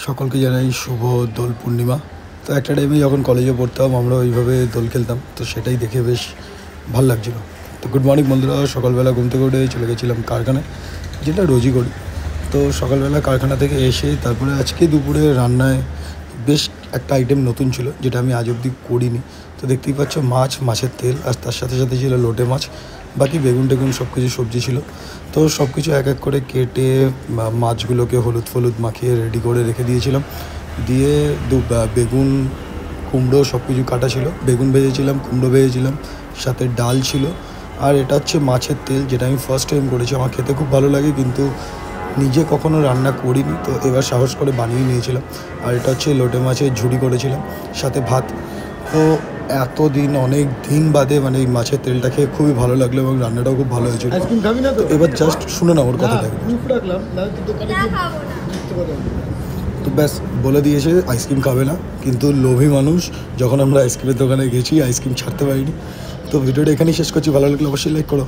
সকলকে জানাই শুভ দোল পূর্ণিমা। তো একটা টাইমে যখন কলেজে পড়তাম আমরা ওইভাবে দোল খেলতাম, তো সেটাই দেখে বেশ ভালো লাগছিল। তো গুড মর্নিং বন্ধুরা, সকালবেলা ঘুম থেকে উঠে চলে গেছিলাম কারখানায়, যেটা রোজই করি। তো সকালবেলা কারখানা থেকে এসে তারপরে আজকে দুপুরে রান্নায় বেশ একটা আইটেম নতুন ছিল, যেটা আমি আজ অবধি করিনি। তো দেখতেই পাচ্ছ মাছের তেল, আর তার সাথে সাথে ছিল লোটে মাছ, বাকি বেগুন টেগুন সব কিছু সবজি ছিল। তো সব কিছু এক এক করে কেটে মাছগুলোকে হলুদ মাখিয়ে রেডি করে রেখে দিয়েছিলাম। দিয়ে বেগুন কুমড়ো সব কিছু কাটা ছিল, বেগুন ভেজেছিলাম, কুমড়ো ভেজেছিলাম, সাথে ডাল ছিল। আর এটা হচ্ছে মাছের তেল, যেটা আমি ফার্স্ট টাইম করেছি। আমার খেতে খুব ভালো লাগে, কিন্তু নিজে কখনো রান্না করিনি, তো এবার সাহস করে বানিয়ে নিয়েছিলাম। আর এটা হচ্ছে লোটে মাছের ঝুড়ি করেছিলাম, সাথে ভাত। তো অনেক দিন বাদে মানে এই মাছের তেলটা খেয়ে খুবই ভালো লাগলো এবং রান্নাটাও খুব ভালো হয়েছিল। তো এবার জাস্ট শুনে না ওর কথাটা। তো ব্যাস বলে দিয়েছে আইসক্রিম খাবে না, কিন্তু লোভী মানুষ, যখন আমরা আইসক্রিমের দোকানে গেছি আইসক্রিম ছাড়তে পারিনি। তো ভিডিওটা এখানেই শেষ করছি। ভালো লাগলে অবশ্যই লাইক করো।